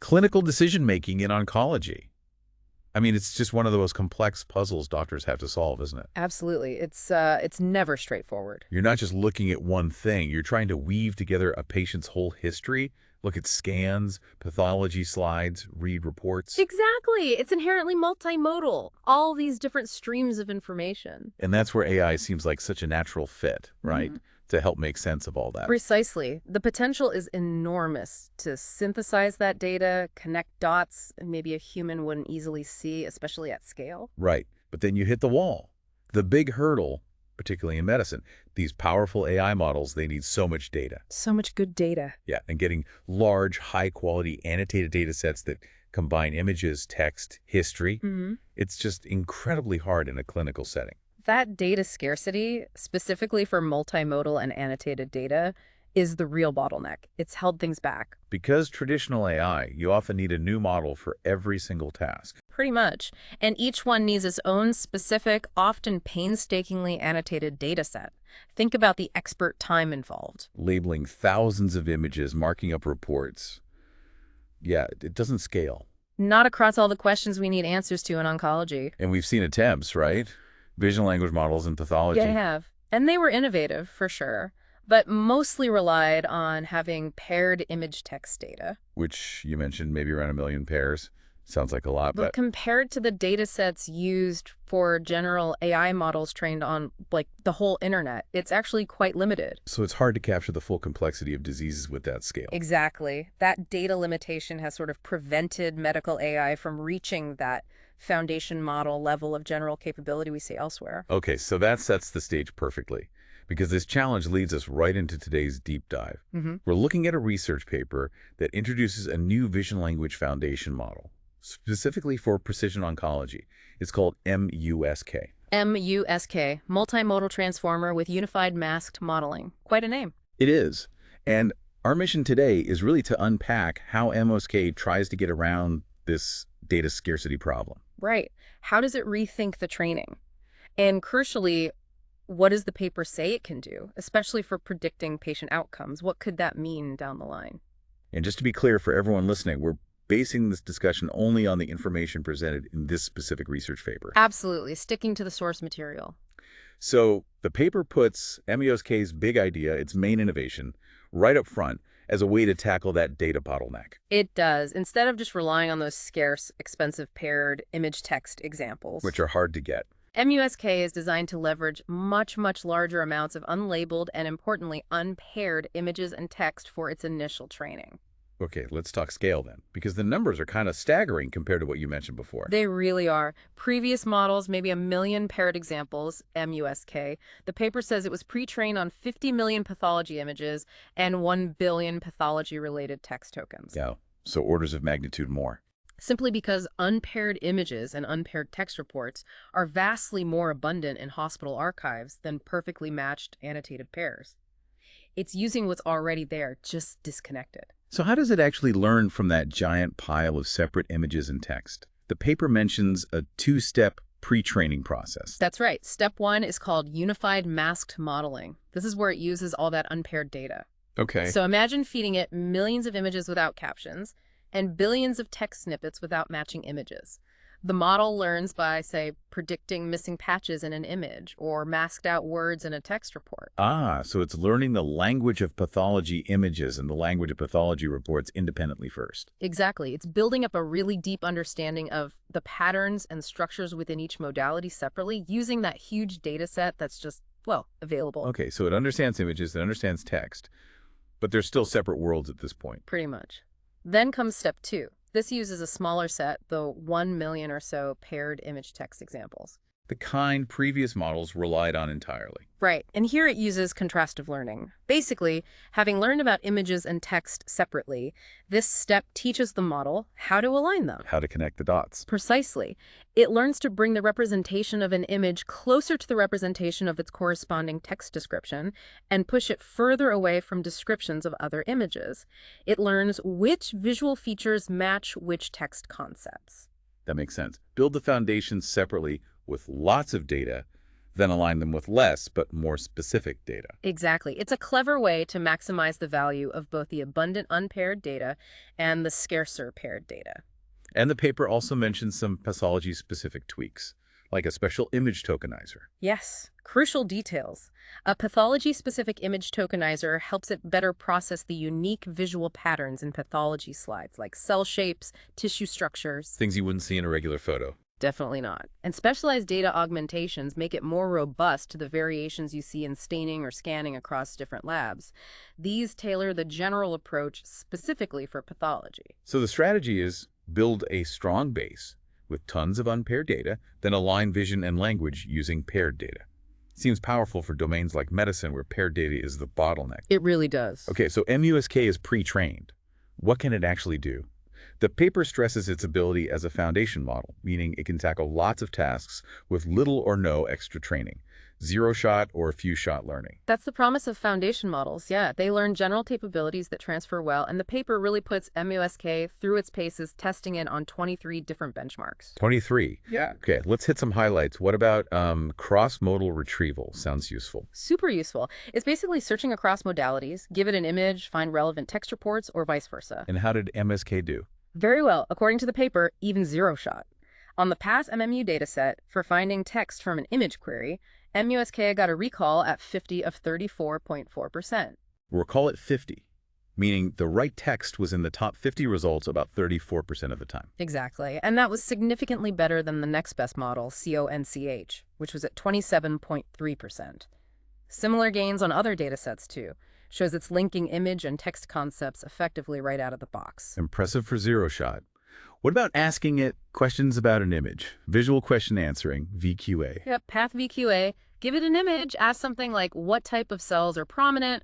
Clinical decision-making in oncology. I mean, it's just one of the most complex puzzles doctors have to solve, isn't it? Absolutely. It's never straightforward. You're not just looking at one thing. You're trying to weave together a patient's whole history, look at scans, pathology slides, read reports. Exactly. It's inherently multimodal. All these different streams of information. And that's where AI seems like such a natural fit, right? Mhm. To help make sense of all that. Precisely. The potential is enormous to synthesize that data, connect dots, and maybe a human wouldn't easily see, especially at scale. Right. But then you hit the wall. The big hurdle, particularly in medicine, these powerful AI models, they need so much data. So much good data. Yeah, and getting large, high-quality annotated data sets that combine images, text, history, it's just incredibly hard in a clinical setting. That data scarcity, specifically for multimodal and annotated data, is the real bottleneck. It's held things back. Because traditional AI, you often need a new model for every single task. Pretty much. And each one needs its own specific, often painstakingly annotated data set. Think about the expert time involved. Labeling thousands of images, marking up reports. Yeah, it doesn't scale. Not across all the questions we need answers to in oncology. And we've seen attempts, right? Vision language models in pathology. Yeah, I have. And they were innovative, for sure, but mostly relied on having paired image text data. Which you mentioned maybe around 1 million pairs. Sounds like a lot, But compared to the data sets used for general AI models trained on, like, the whole internet, it's actually quite limited. so it's hard to capture the full complexity of diseases with that scale. Exactly. That data limitation has sort of prevented medical AI from reaching that foundation model level of general capability we see elsewhere. Okay, so that sets the stage perfectly, because this challenge leads us right into today's deep dive. We're looking at a research paper that introduces a new vision language foundation model, specifically for precision oncology. It's called MUSK. MUSK, Multimodal Transformer with Unified Masked Modeling. Quite a name. It is. And our mission today is really to unpack how MUSK tries to get around this data scarcity problem. Right. How does it rethink the training? And crucially, what does the paper say it can do, especially for predicting patient outcomes? What could that mean down the line? And just to be clear for everyone listening, we're basing this discussion only on the information presented in this specific research paper. Absolutely. Sticking to the source material. So the paper puts MUSK's big idea, its main innovation, right up front as a way to tackle that data bottleneck. It does. Instead of just relying on those scarce, expensive paired image text examples, Which are hard to get. MUSK is designed to leverage much, much larger amounts of unlabeled and, importantly, unpaired images and text for its initial training. Okay, let's talk scale then, because the numbers are kind of staggering compared to what you mentioned before. They really are. Previous models, maybe 1 million paired examples, MUSK. The paper says it was pre-trained on 50 million pathology images and 1 billion pathology-related text tokens. Yeah, so orders of magnitude more. Simply because unpaired images and unpaired text reports are vastly more abundant in hospital archives than perfectly matched annotated pairs. It's using what's already there, just disconnected. So how does it actually learn from that giant pile of separate images and text? The paper mentions a two-step pre-training process. That's right. Step 1 is called Unified Masked Modeling. This is where it uses all that unpaired data. Okay. So imagine feeding it millions of images without captions and billions of text snippets without matching images. The model learns by, say, predicting missing patches in an image or masked out words in a text report. So it's learning the language of pathology images and the language of pathology reports independently first. Exactly. It's building up a really deep understanding of the patterns and structures within each modality separately, using that huge data set that's just, well, available. Okay, so it understands images, it understands text, but they're still separate worlds at this point. Pretty much. Then comes step 2. This uses a smaller set, though 1 million or so paired image text examples. The kind previous models relied on entirely. Right, and here it uses contrastive learning. Basically, having learned about images and text separately, this step teaches the model how to align them. How to connect the dots. Precisely. It learns to bring the representation of an image closer to the representation of its corresponding text description and push it further away from descriptions of other images. It learns which visual features match which text concepts. That makes sense. Build the foundations separately with lots of data, then align them with less but more specific data. Exactly. It's a clever way to maximize the value of both the abundant unpaired data and the scarcer paired data. And the paper also mentions some pathology-specific tweaks, like a special image tokenizer. Yes, crucial details. A pathology-specific image tokenizer helps it better process the unique visual patterns in pathology slides, like cell shapes, tissue structures. Things you wouldn't see in a regular photo. Definitely not. And specialized data augmentations make it more robust to the variations you see in staining or scanning across different labs. These tailor the general approach specifically for pathology. So the strategy is build a strong base with tons of unpaired data, then align vision and language using paired data. Seems powerful for domains like medicine where paired data is the bottleneck. It really does. Okay, so MUSK is pre-trained. What can it actually do? The paper stresses its ability as a foundation model, meaning it can tackle lots of tasks with little or no extra training, zero-shot or few-shot learning. That's the promise of foundation models, yeah. They learn general capabilities that transfer well, and the paper really puts MUSK through its paces, testing it on 23 different benchmarks. 23? Yeah. Okay, let's hit some highlights. What about cross-modal retrieval? Sounds useful. Super useful. It's basically searching across modalities, give it an image, find relevant text reports, or vice versa. And how did MSK do? Very well. According to the paper, even zero-shot. On the PASS MMU dataset, for finding text from an image query, MUSK got a recall at 50 of 34.4%. We'll call it 50, meaning the right text was in the top 50 results about 34% of the time. Exactly. And that was significantly better than the next best model, CONCH, which was at 27.3%. Similar gains on other datasets, too. Shows it's linking image and text concepts effectively right out of the box. Impressive for zero-shot. What about asking it questions about an image? Visual question answering, VQA. Yep, Path VQA. Give it an image, ask something like, what type of cells are prominent?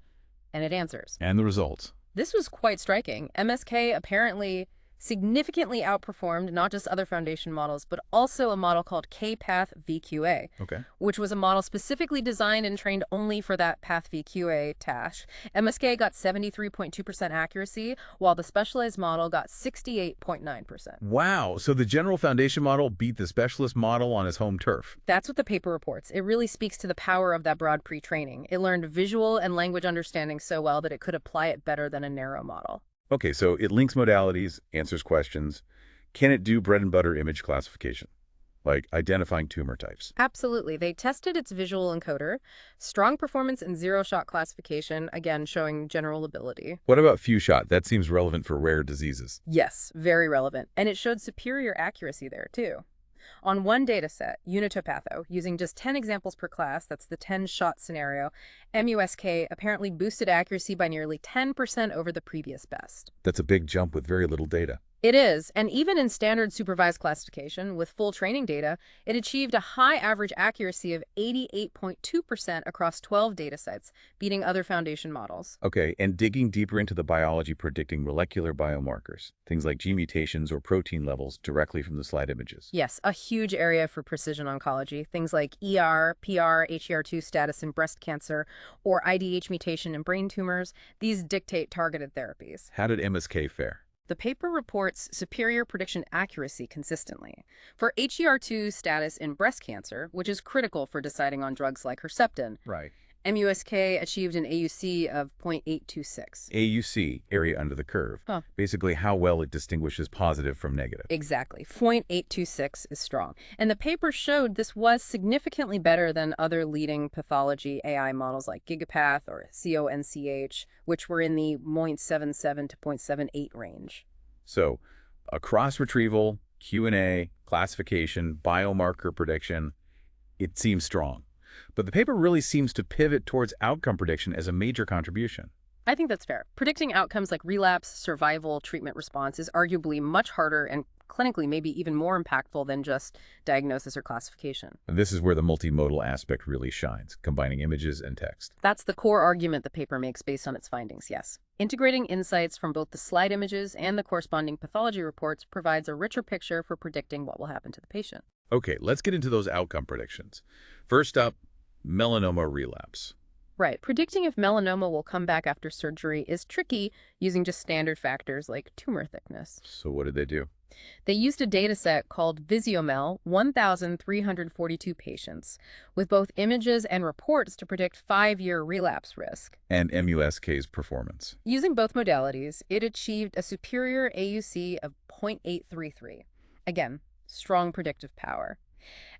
And it answers. And the results. This was quite striking. MSK apparently significantly outperformed not just other foundation models, but also a model called K-Path VQA, which was a model specifically designed and trained only for that Path VQA task. MSK got 73.2% accuracy, while the specialized model got 68.9%. Wow, so the general foundation model beat the specialist model on its home turf. That's what the paper reports. It really speaks to the power of that broad pre-training. It learned visual and language understanding so well that it could apply it better than a narrow model. Okay, so it links modalities, answers questions. Can it do bread and butter image classification, like identifying tumor types? Absolutely. They tested its visual encoder, strong performance in zero-shot classification, again showing general ability. What about few-shot? That seems relevant for rare diseases. Yes, very relevant. And it showed superior accuracy there, too. On one dataset, Unitopatho, using just 10 examples per class, that's the 10-shot scenario, MUSK apparently boosted accuracy by nearly 10% over the previous best. That's a big jump with very little data. It is, and even in standard supervised classification with full training data, it achieved a high average accuracy of 88.2% across 12 datasets, beating other foundation models. Okay, and digging deeper into the biology predicting molecular biomarkers, things like gene mutations or protein levels directly from the slide images. Yes, a huge area for precision oncology, things like ER, PR, HER2 status in breast cancer, or IDH mutation in brain tumors. These dictate targeted therapies. How did MSK fare? The paper reports superior prediction accuracy consistently. For HER2 status in breast cancer, which is critical for deciding on drugs like Herceptin, MUSK achieved an AUC of 0.826. AUC, area under the curve. Basically how well it distinguishes positive from negative. Exactly. 0.826 is strong. And the paper showed this was significantly better than other leading pathology AI models like GigaPath or CONCH, which were in the 0.77 to 0.78 range. So, across retrieval, Q&A, classification, biomarker prediction, it seems strong. But the paper really seems to pivot towards outcome prediction as a major contribution. I think that's fair. Predicting outcomes like relapse, survival, treatment response is arguably much harder and clinically maybe even more impactful than just diagnosis or classification. And this is where the multimodal aspect really shines, combining images and text. That's the core argument the paper makes based on its findings, yes. Integrating insights from both the slide images and the corresponding pathology reports provides a richer picture for predicting what will happen to the patient. Okay, let's get into those outcome predictions. First up, melanoma relapse. Right. Predicting if melanoma will come back after surgery is tricky using just standard factors like tumor thickness. So what did they do? They used a dataset called Visiomel, 1,342 patients, with both images and reports to predict 5-year relapse risk. And MUSK's performance. Using both modalities, it achieved a superior AUC of 0.833. Again, strong predictive power.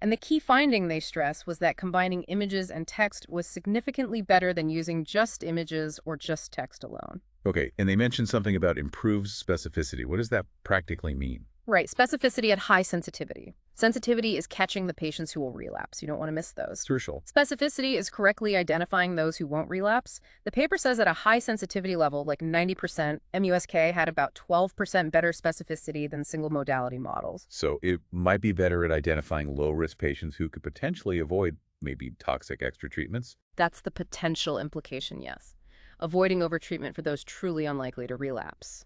And the key finding they stress was that combining images and text was significantly better than using just images or just text alone. Okay, and they mentioned something about improved specificity. What does that practically mean? Right, specificity at high sensitivity. Sensitivity is catching the patients who will relapse. You don't want to miss those. Crucial. Specificity is correctly identifying those who won't relapse. The paper says at a high sensitivity level, like 90%, MUSK had about 12% better specificity than single modality models. So it might be better at identifying low-risk patients who could potentially avoid maybe toxic extra treatments? That's the potential implication, yes. Avoiding overtreatment for those truly unlikely to relapse.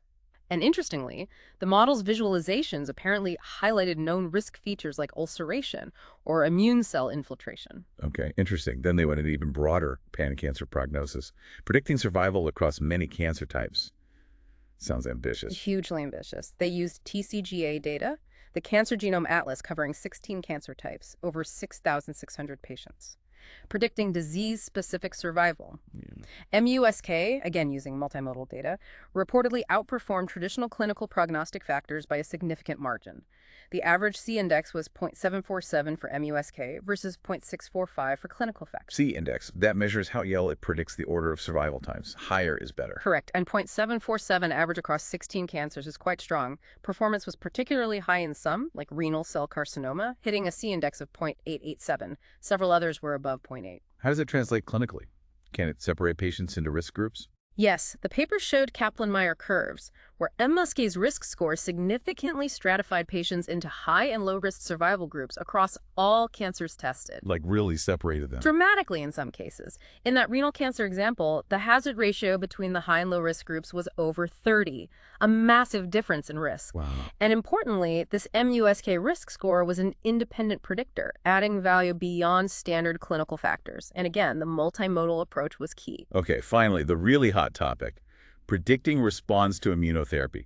And interestingly, the model's visualizations apparently highlighted known risk features like ulceration or immune cell infiltration. Okay, interesting. Then they went into even broader pan-cancer prognosis, predicting survival across many cancer types. Sounds ambitious. Hugely ambitious. They used TCGA data, the Cancer Genome Atlas covering 16 cancer types, over 6,600 patients, predicting disease-specific survival. MUSK, again using multimodal data, reportedly outperformed traditional clinical prognostic factors by a significant margin. The average C-index was 0.747 for MUSK versus 0.645 for clinical factors. C-index, that measures how well it predicts the order of survival times. Higher is better. Correct, and 0.747 average across 16 cancers is quite strong. Performance was particularly high in some, like renal cell carcinoma, hitting a C-index of 0.887. Several others were above 0.8. How does it translate clinically? Can it separate patients into risk groups? Yes, the paper showed Kaplan-Meier curves, where MUSK's risk score significantly stratified patients into high and low-risk survival groups across all cancers tested. Like really separated them? Dramatically in some cases. In that renal cancer example, the hazard ratio between the high and low-risk groups was over 30, a massive difference in risk. Wow. And importantly, this MUSK risk score was an independent predictor, adding value beyond standard clinical factors. And again, the multimodal approach was key. Okay, finally, the really hot topic, predicting response to immunotherapy.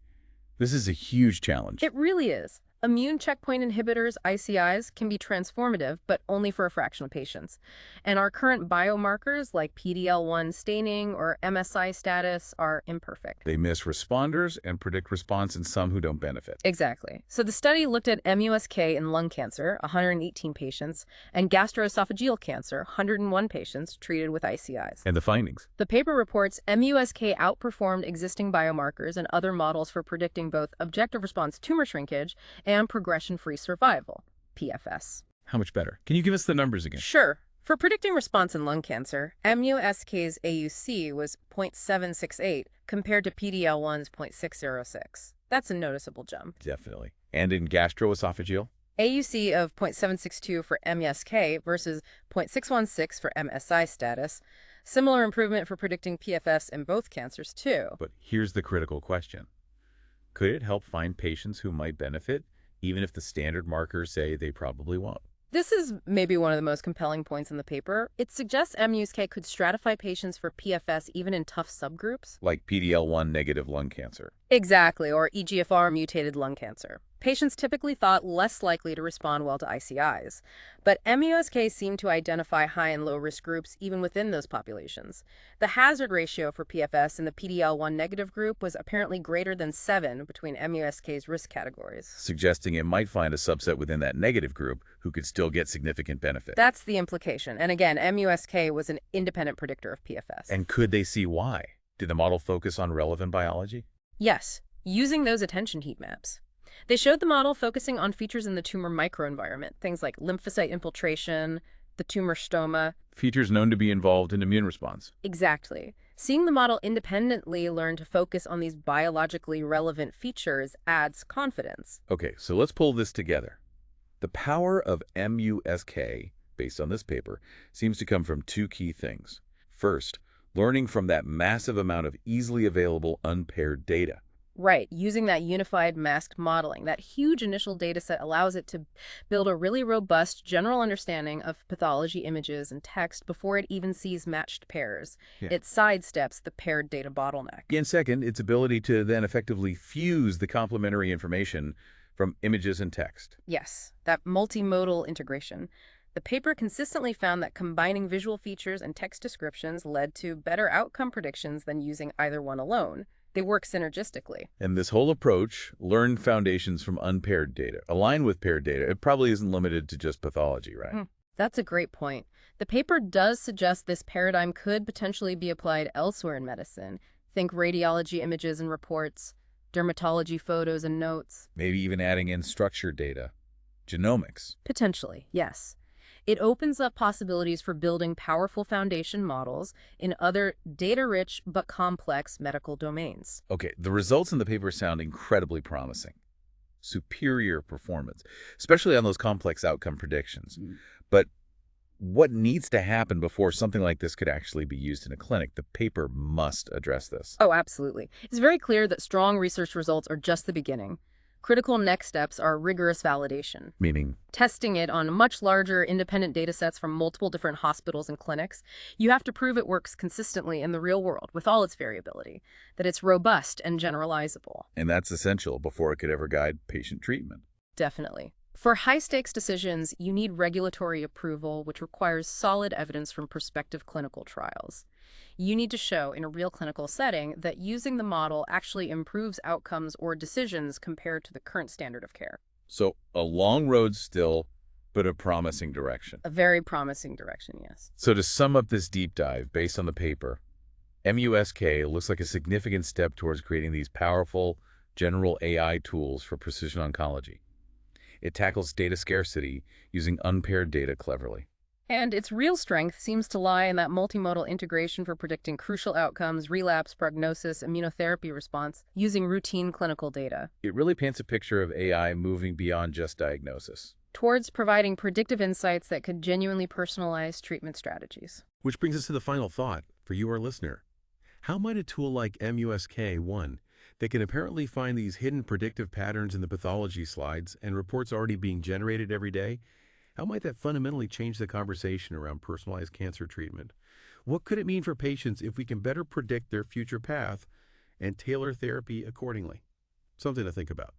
This is a huge challenge. It really is. Immune checkpoint inhibitors, ICIs, can be transformative, but only for a fraction of patients. And our current biomarkers, like PD-L1 staining or MSI status, are imperfect. They miss responders and predict response in some who don't benefit. Exactly. So the study looked at MUSK in lung cancer, 118 patients, and gastroesophageal cancer, 101 patients treated with ICIs. And the findings? The paper reports MUSK outperformed existing biomarkers and other models for predicting both objective response tumor shrinkage and progression-free survival, PFS. How much better? Can you give us the numbers again? Sure. For predicting response in lung cancer, MUSK's AUC was 0.768 compared to PD-L1's 0.606. That's a noticeable jump. Definitely. And in gastroesophageal? AUC of 0.762 for MUSK versus 0.616 for MSI status. Similar improvement for predicting PFS in both cancers, too. But here's the critical question. Could it help find patients who might benefit, even if the standard markers say they probably won't? This is maybe one of the most compelling points in the paper. It suggests MUSK could stratify patients for PFS even in tough subgroups. Like PD-L1 negative lung cancer. Exactly, or EGFR mutated lung cancer. Patients typically thought less likely to respond well to ICIs. But MUSK seemed to identify high and low risk groups even within those populations. The hazard ratio for PFS in the PD-L1 negative group was apparently greater than 7 between MUSK's risk categories. Suggesting it might find a subset within that negative group who could still get significant benefit. That's the implication. And again, MUSK was an independent predictor of PFS. And could they see why? Did the model focus on relevant biology? Yes, using those attention heat maps. They showed the model focusing on features in the tumor microenvironment, things like lymphocyte infiltration, the tumor stroma. Features known to be involved in immune response. Exactly. Seeing the model independently learn to focus on these biologically relevant features adds confidence. Okay, so let's pull this together. The power of MUSK, based on this paper, seems to come from two key things. First, learning from that massive amount of easily available unpaired data. Right, using that unified masked modeling, that huge initial data set allows it to build a really robust general understanding of pathology images and text before it even sees matched pairs. Yeah. It sidesteps the paired data bottleneck. And second, its ability to then effectively fuse the complementary information from images and text. Yes, that multimodal integration. The paper consistently found that combining visual features and text descriptions led to better outcome predictions than using either one alone. They work synergistically. And this whole approach learned foundations from unpaired data. Aligned with paired data, it probably isn't limited to just pathology, right? That's a great point. The paper does suggest this paradigm could potentially be applied elsewhere in medicine. Think radiology images and reports, dermatology photos and notes. Maybe even adding in structured data, genomics. Potentially, yes. It opens up possibilities for building powerful foundation models in other data-rich but complex medical domains. Okay, the results in the paper sound incredibly promising. Superior performance, especially on those complex outcome predictions. But what needs to happen before something like this could actually be used in a clinic? The paper must address this. Oh, absolutely. It's very clear that strong research results are just the beginning. Critical next steps are rigorous validation, Meaning, testing it on much larger independent data sets from multiple different hospitals and clinics. You have to prove it works consistently in the real world with all its variability, that it's robust and generalizable. and that's essential before it could ever guide patient treatment. Definitely. For high-stakes decisions, you need regulatory approval, which requires solid evidence from prospective clinical trials. You need to show in a real clinical setting that using the model actually improves outcomes or decisions compared to the current standard of care. So a long road still, but a promising direction. A very promising direction, yes. So to sum up this deep dive based on the paper, MUSK looks like a significant step towards creating these powerful general AI tools for precision oncology. It tackles data scarcity using unpaired data cleverly. And its real strength seems to lie in that multimodal integration for predicting crucial outcomes, relapse, prognosis, immunotherapy response, using routine clinical data. It really paints a picture of AI moving beyond just diagnosis. Towards providing predictive insights that could genuinely personalize treatment strategies. Which brings us to the final thought for you, our listener. How might a tool like MUSK-1 that can apparently find these hidden predictive patterns in the pathology slides and reports already being generated every day, how might that fundamentally change the conversation around personalized cancer treatment? What could it mean for patients if we can better predict their future path and tailor therapy accordingly? Something to think about.